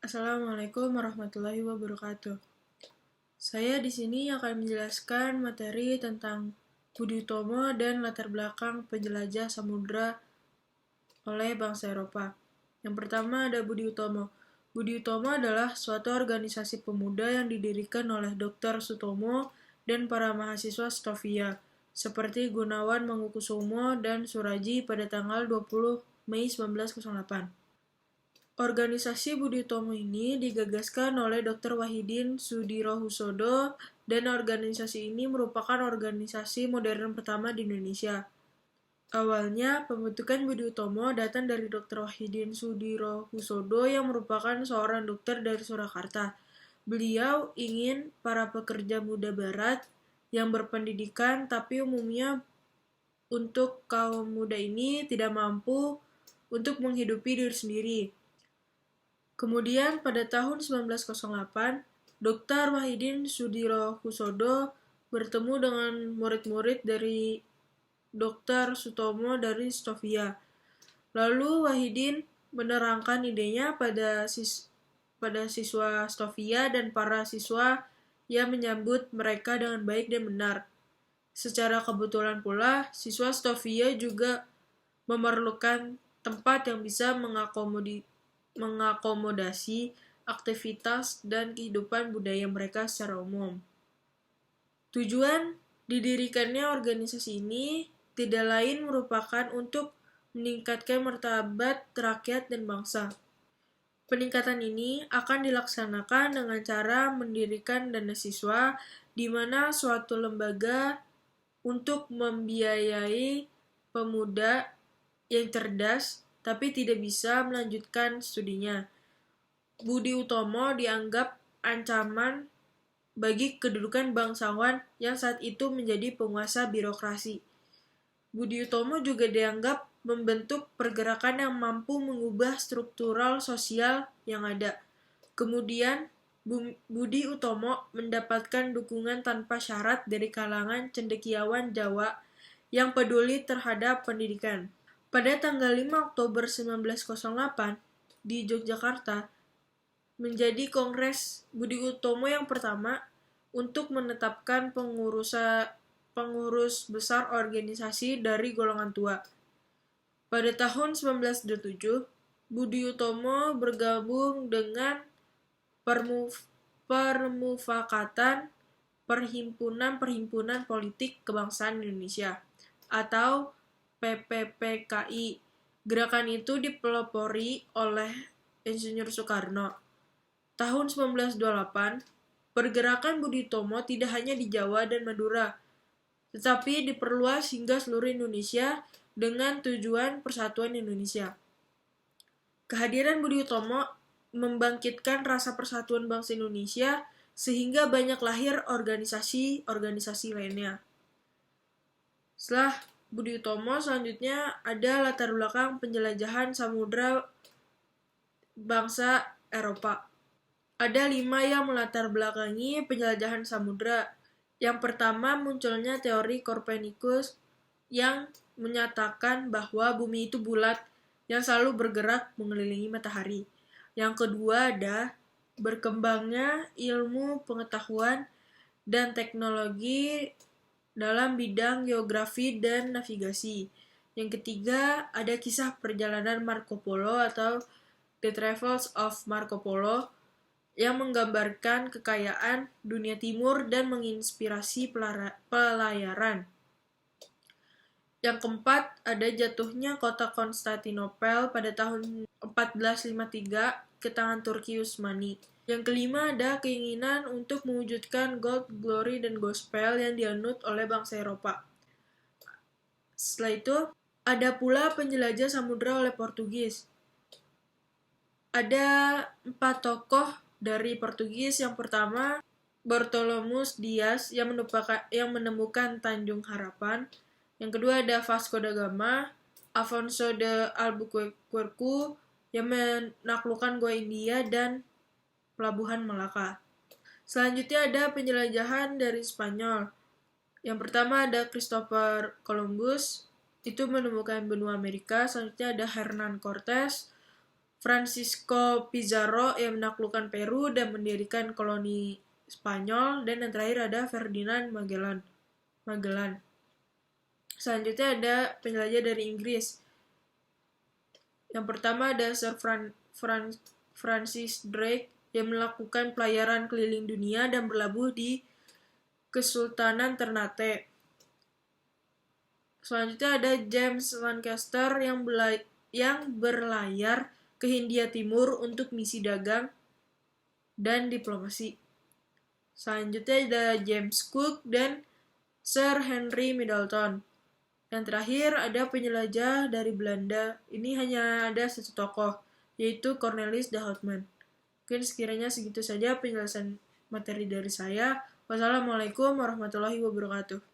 Assalamualaikum warahmatullahi wabarakatuh. Saya di sini akan menjelaskan materi tentang Budi Utomo dan latar belakang penjelajah samudra oleh bangsa Eropa. Yang pertama ada Budi Utomo. Budi Utomo adalah suatu organisasi pemuda yang didirikan oleh Dr. Sutomo dan para mahasiswa Stovia, seperti Gunawan Mangunkusumo dan Suraji pada tanggal 20 Mei 1908. Organisasi Budi Utomo ini digagaskan oleh Dr. Wahidin Sudirohusodo dan organisasi ini merupakan organisasi modern pertama di Indonesia. Awalnya, pembentukan Budi Utomo datang dari Dr. Wahidin Sudirohusodo yang merupakan seorang dokter dari Surakarta. Beliau ingin para pekerja muda barat yang berpendidikan tapi umumnya untuk kaum muda ini tidak mampu untuk menghidupi diri sendiri. Kemudian pada tahun 1908, Dr. Wahidin Sudirohusodo bertemu dengan murid-murid dari Dr. Sutomo dari Stovia. Lalu Wahidin menerangkan idenya pada siswa Stovia dan para siswa yang menyambut mereka dengan baik dan benar. Secara kebetulan pula, siswa Stovia juga memerlukan tempat yang bisa mengakomodasi aktivitas dan kehidupan budaya mereka secara umum. Tujuan didirikannya organisasi ini tidak lain merupakan untuk meningkatkan martabat rakyat dan bangsa. Peningkatan ini akan dilaksanakan dengan cara mendirikan dana siswa, di mana suatu lembaga untuk membiayai pemuda yang cerdas tapi tidak bisa melanjutkan studinya. Budi Utomo dianggap ancaman bagi kedudukan bangsawan yang saat itu menjadi penguasa birokrasi. Budi Utomo juga dianggap membentuk pergerakan yang mampu mengubah struktural sosial yang ada. Kemudian, Budi Utomo mendapatkan dukungan tanpa syarat dari kalangan cendekiawan Jawa yang peduli terhadap pendidikan. Pada tanggal 5 Oktober 1908 di Yogyakarta, menjadi Kongres Budi Utomo yang pertama untuk menetapkan pengurus besar organisasi dari golongan tua. Pada tahun 1927, Budi Utomo bergabung dengan Permufakatan Perhimpunan Politik Kebangsaan Indonesia atau PPPKI. Gerakan itu dipelopori oleh Insinyur Soekarno. Tahun 1928, pergerakan Budi Utomo tidak hanya di Jawa dan Madura, tetapi diperluas hingga seluruh Indonesia dengan tujuan persatuan Indonesia. Kehadiran Budi Utomo membangkitkan rasa persatuan bangsa Indonesia sehingga banyak lahir organisasi-organisasi lainnya. Setelah Budi Utomo, selanjutnya ada latar belakang penjelajahan samudra bangsa Eropa. Ada 5 yang melatar belakangi penjelajahan samudra. Yang pertama, munculnya teori Copernicus yang menyatakan bahwa bumi itu bulat yang selalu bergerak mengelilingi matahari. Yang kedua ada berkembangnya ilmu pengetahuan dan teknologi dalam bidang geografi dan navigasi. Yang ketiga ada kisah perjalanan Marco Polo atau The Travels of Marco Polo yang menggambarkan kekayaan dunia timur dan menginspirasi pelayaran. Yang keempat, ada jatuhnya kota Konstantinopel pada tahun 1453 ke tangan Turki Utsmani. Yang kelima, ada keinginan untuk mewujudkan gold, glory, dan gospel yang dianut oleh bangsa Eropa. Setelah itu, ada pula penjelajah samudra oleh Portugis. Ada 4 tokoh dari Portugis. Yang pertama, Bartolomeu Dias yang menemukan Tanjung Harapan. Yang kedua ada Vasco da Gama, Afonso de Albuquerque yang menaklukkan Gua India dan Pelabuhan Malaka. Selanjutnya ada penjelajahan dari Spanyol. Yang pertama ada Christopher Columbus, itu menemukan benua Amerika. Selanjutnya ada Hernan Cortes, Francisco Pizarro yang menaklukkan Peru dan mendirikan koloni Spanyol, dan yang terakhir ada Ferdinand Magellan. Selanjutnya ada penjelajah dari Inggris. Yang pertama ada Sir Francis Drake yang melakukan pelayaran keliling dunia dan berlabuh di Kesultanan Ternate. Selanjutnya ada James Lancaster yang berlayar ke Hindia Timur untuk misi dagang dan diplomasi. Selanjutnya ada James Cook dan Sir Henry Middleton. Yang terakhir ada penjelajah dari Belanda. Ini hanya ada satu tokoh, yaitu Cornelis de Houtman. Mungkin sekiranya segitu saja penjelasan materi dari saya. Wassalamualaikum warahmatullahi wabarakatuh.